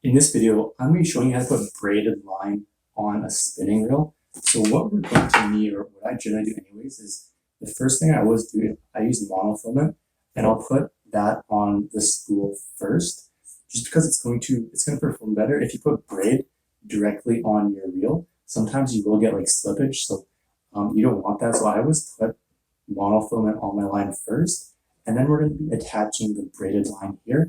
In this video, I'm going to be showing you how to put braided line on a spinning reel. So what we're going to need, or what I generally do anyways, is the first thing I always do is I use monofilament, and I'll put that on the spool first, just because it's going to perform better. If you put braid directly on your reel, sometimes you will get like slippage, so you don't want that. So I always put monofilament on my line first, and then we're going to be attaching the braided line here.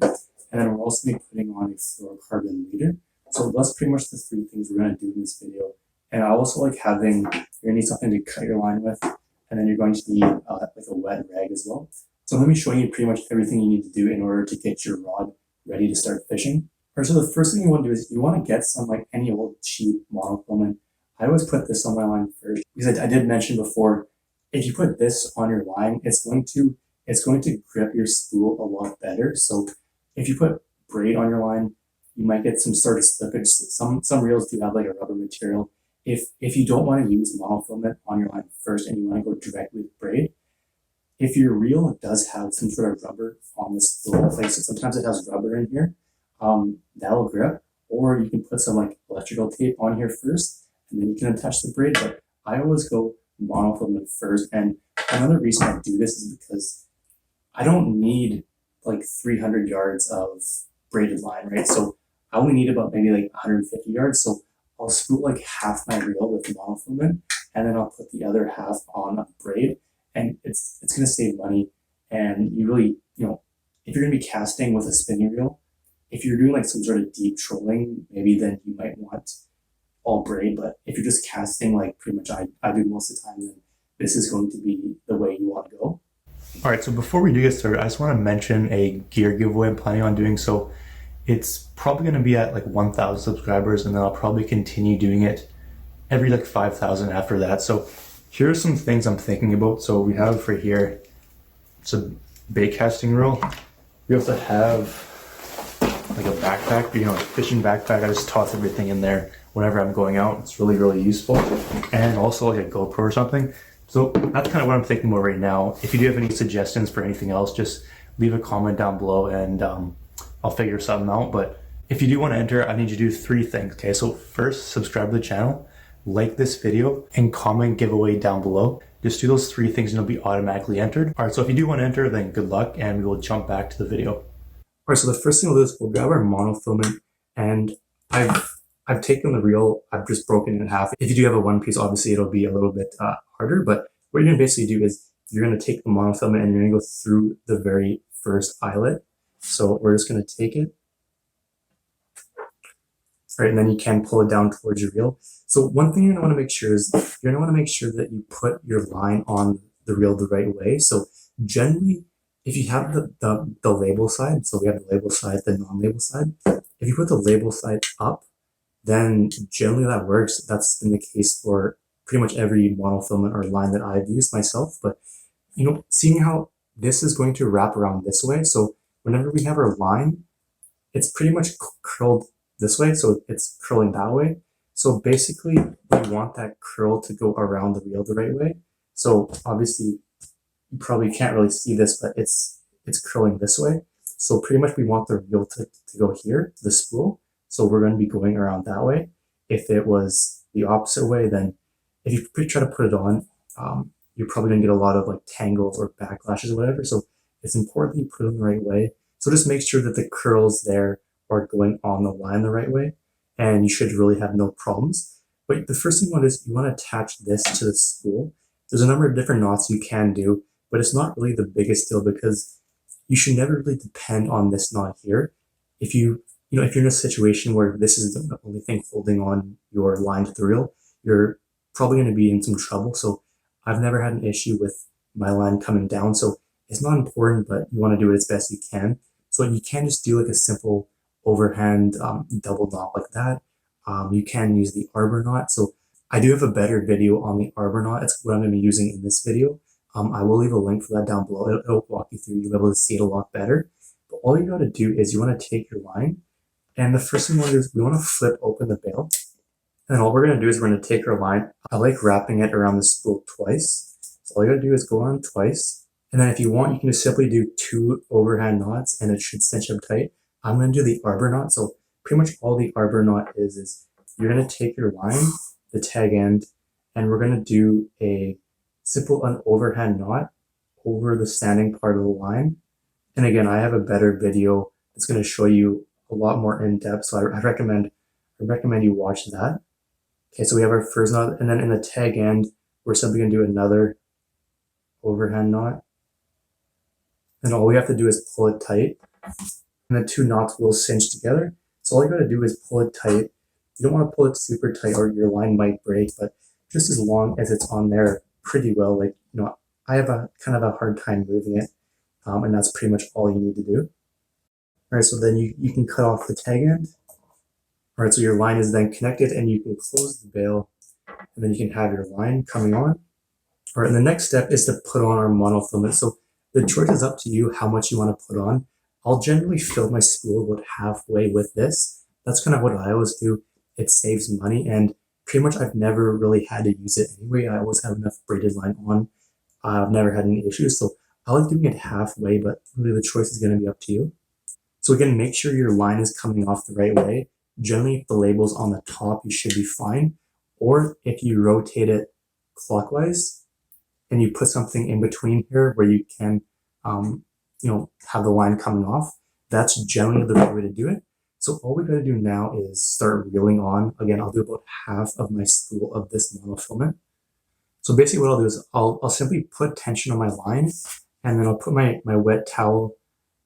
And then we're also going to be putting on a fluorocarbon leader. So that's pretty much the three things we're going to do in this video. And I also like having, you're going to need something to cut your line with, and then you're going to need like a wet rag as well. So let me show you pretty much everything you need to do in order to get your rod ready to start fishing. All right, so the first thing you want to do is you want to get some like any old cheap monofilament. I always put this on my line first because I did mention before, if you put this on your line, it's going to grip your spool a lot better. So if you put braid on your line, you might get some sort of slippage. Some reels do have like a rubber material. If you don't want to use monofilament on your line first and you want to go directly with braid, if your reel does have some sort of rubber on the spool, like sometimes it has rubber in here, that'll grip. Or you can put some like electrical tape on here first, and then you can attach the braid. But I always go monofilament first. And another reason I do this is because I don't need like 300 yards of braided line, right? So I only need about maybe like 150 yards. So I'll spool like half my reel with monofilament, and then I'll put the other half on a braid, and it's going to save money. And you really, if you're going to be casting with a spinning reel, if you're doing like some sort of deep trolling, maybe then you might want all braid. But if you're just casting like pretty much I do most of the time, then this is going to be the way you want to go. All right, so before we do get started, I just want to mention a gear giveaway I'm planning on doing. So it's probably going to be at like 1,000 subscribers, and then I'll probably continue doing it every like 5,000 after that. So here are some things I'm thinking about. So we have right here, it's a bait casting reel. We also have like a backpack, a fishing backpack. I just toss everything in there whenever I'm going out. It's really, really useful. And also like a GoPro or something. So that's kind of what I'm thinking about right now. If you do have any suggestions for anything else, just leave a comment down below, and I'll figure something out. But if you do want to enter, I need you to do three things, okay? So first, subscribe to the channel, like this video, and comment giveaway down below. Just do those three things and you'll be automatically entered. All right, so if you do want to enter, then good luck, and we will jump back to the video. All right, so the first thing we'll do is we'll grab our monofilament, and I've taken the reel, I've just broken it in half. If you do have a one piece, obviously it'll be a little bit harder, but what you're gonna basically do is you're gonna take the monofilament and you're gonna go through the very first eyelet. So we're just gonna take it. All right, and then you can pull it down towards your reel. So one thing you're gonna wanna make sure is you're gonna wanna make sure that you put your line on the reel the right way. So generally, if you have the label side, so we have the label side, the non-label side, if you put the label side up, then generally that works. That's been the case for pretty much every monofilament or line that I've used myself. But seeing how this is going to wrap around this way, so whenever we have our line, it's pretty much curled this way, so it's curling that way. So basically we want that curl to go around the reel the right way. So obviously you probably can't really see this, but it's curling this way. So pretty much we want the reel to go here, the spool. So we're going to be going around that way. If it was the opposite way, then if you try to put it on, you're probably going to get a lot of like tangles or backlashes or whatever. So it's important that you put it in the right way. So just make sure that the curls there are going on the line the right way, and you should really have no problems. But the first thing you want is you want to attach this to the spool. There's a number of different knots you can do, but it's not really the biggest deal because you should never really depend on this knot here. If you're in a situation where this is the only thing holding on your line to the reel, you're probably going to be in some trouble. So I've never had an issue with my line coming down. So it's not important, but you want to do it as best you can. So you can just do like a simple overhand double knot like that. You can use the Arbor knot. So I do have a better video on the Arbor knot. It's what I'm going to be using in this video. I will leave a link for that down below. It'll walk you through. You'll be able to see it a lot better. But all you got to do is you want to take your line, and the first thing we want to do is we want to flip open the bail. And all we're going to do is we're going to take our line. I like wrapping it around the spool twice. So all you got to do is go on twice. And then if you want, you can just simply do 2 overhand knots and it should cinch up tight. I'm going to do the Arbor knot. So pretty much all the arbor knot is you're going to take your line, the tag end, and we're going to do a simple an overhand knot over the standing part of the line. And again, I have a better video that's going to show you a lot more in depth, so I recommend you watch that. Okay, so we have our first knot, and then in the tag end, we're simply going to do another overhand knot. And all we have to do is pull it tight, and the two knots will cinch together. So all you got to do is pull it tight. You don't want to pull it super tight or your line might break, but just as long as it's on there pretty well, like, you know, I have a kind of a hard time moving it, and that's pretty much all you need to do. All right, so then you can cut off the tag end. All right, so your line is then connected, and you can close the bail, and then you can have your line coming on. All right, and the next step is to put on our monofilament. So the choice is up to you how much you want to put on. I'll generally fill my spool about halfway with this. That's kind of what I always do. It saves money, and pretty much I've never really had to use it anyway. I always have enough braided line on. I've never had any issues, so I like doing it halfway, but really the choice is going to be up to you. So again, make sure your line is coming off the right way. Generally, if the label's on the top, you should be fine. Or if you rotate it clockwise and you put something in between here where you can, you know, have the line coming off, that's generally the right way to do it. So all we got to do now is start reeling on. Again, I'll do about half of my spool of this monofilament. So basically what I'll do is I'll simply put tension on my line, and then I'll put my wet towel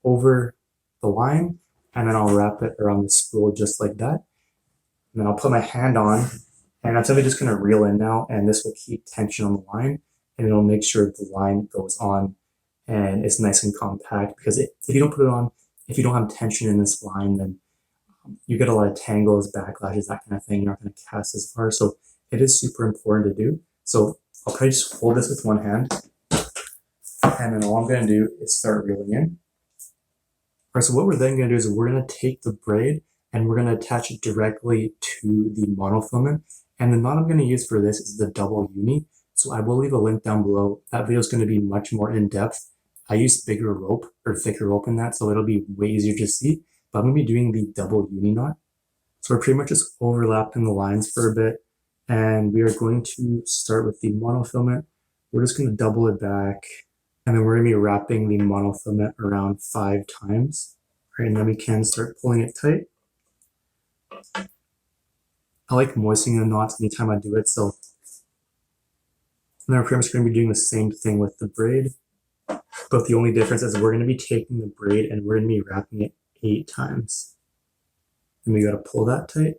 over the line, and then I'll wrap it around the spool just like that. And then I'll put my hand on, and I'm simply just going to reel in now, and this will keep tension on the line, and it'll make sure the line goes on and it's nice and compact, because if you don't put it on, if you don't have tension in this line, then you get a lot of tangles, backlashes, that kind of thing. You're not going to cast as far. So it is super important to do. So I'll probably just hold this with one hand, and then all I'm going to do is start reeling in. All right, so what we're then going to do is we're going to take the braid and we're going to attach it directly to the monofilament. And the knot I'm going to use for this is the Double Uni. So I will leave a link down below. That video is going to be much more in depth. I use bigger rope or thicker rope in that, so it'll be way easier to see. But I'm going to be doing the Double Uni Knot. So we're pretty much just overlapping the lines for a bit. And we are going to start with the monofilament. We're just going to double it back. And then we're going to be wrapping the monofilament around 5 times. All right, and then we can start pulling it tight. I like moistening the knots anytime I do it. So and then we're pretty much going to be doing the same thing with the braid. But the only difference is we're going to be taking the braid and we're going to be wrapping it 8 times. And we got to pull that tight.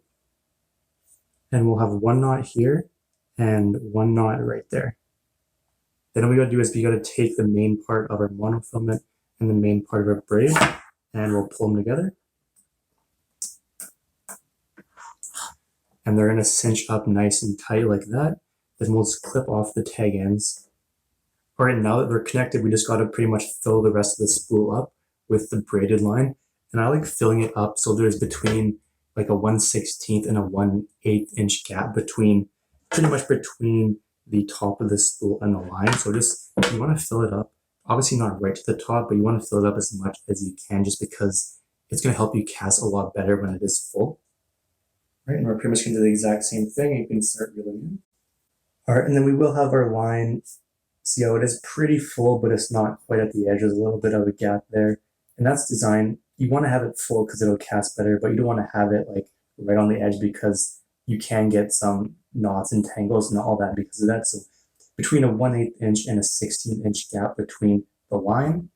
And we'll have 1 knot here and 1 knot right there. Then all we got to do is we got to take the main part of our monofilament and the main part of our braid, and we'll pull them together. And they're going to cinch up nice and tight like that. Then we'll just clip off the tag ends. All right, now that they're connected, we just got to pretty much fill the rest of the spool up with the braided line. And I like filling it up so there's between like a 1/16 and a 1/8 inch gap between, pretty much between the top of the spool and the line. So just, you want to fill it up, obviously not right to the top, but you want to fill it up as much as you can, just because it's going to help you cast a lot better when it is full. All right, and we're pretty much going to do the exact same thing. You can start reeling in. All right, and then we will have our line. See how it is pretty full, but it's not quite at the edge. There's a little bit of a gap there, and that's designed. You want to have it full because it'll cast better, but you don't want to have it like right on the edge, because you can get some knots and tangles and all that because of that. So between a 1/8 inch and a 16 inch gap between the line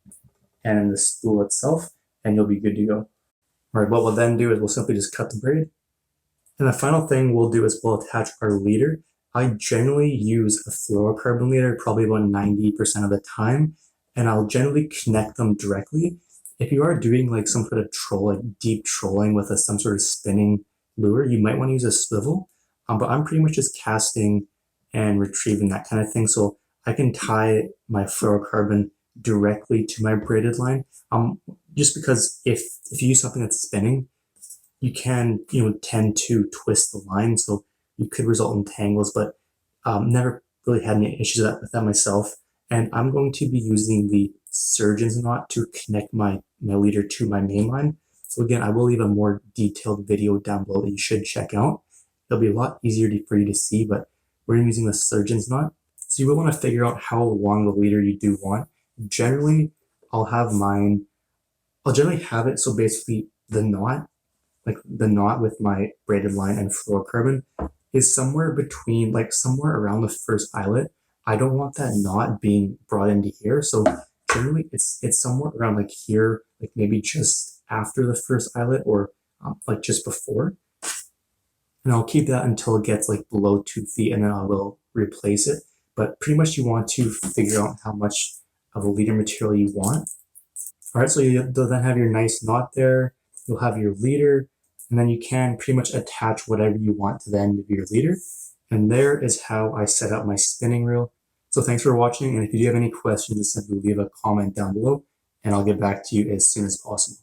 and the spool itself, and you'll be good to go. All right, what we'll then do is we'll simply just cut the braid. And the final thing we'll do is we'll attach our leader. I generally use a fluorocarbon leader probably about 90% of the time, and I'll generally connect them directly. If you are doing like some sort of troll, like deep trolling with some sort of spinning lure, you might want to use a swivel, but I'm pretty much just casting and retrieving, that kind of thing. So I can tie my fluorocarbon directly to my braided line, just because if you use something that's spinning, you can, tend to twist the line, so you could result in tangles, but never really had any issues with that myself. And I'm going to be using the surgeon's knot to connect my leader to my main line. So again, I will leave a more detailed video down below that you should check out. It'll be a lot easier for you to see, but we're using the surgeon's knot. So you will want to figure out how long the leader you do want. Generally, I'll generally have it so basically the knot, like the knot with my braided line and fluorocarbon, is somewhere between, like somewhere around the first eyelet. I don't want that knot being brought into here, so generally it's somewhere around like here, like maybe just after the first eyelet or like just before. And I'll keep that until it gets like below 2 feet, and then I will replace it. But pretty much you want to figure out how much of a leader material you want. All right, so you'll then have your nice knot there. You'll have your leader, and then you can pretty much attach whatever you want to the end of your leader. And there is how I set up my spinning reel. So thanks for watching, and if you do have any questions, just simply leave a comment down below, and I'll get back to you as soon as possible.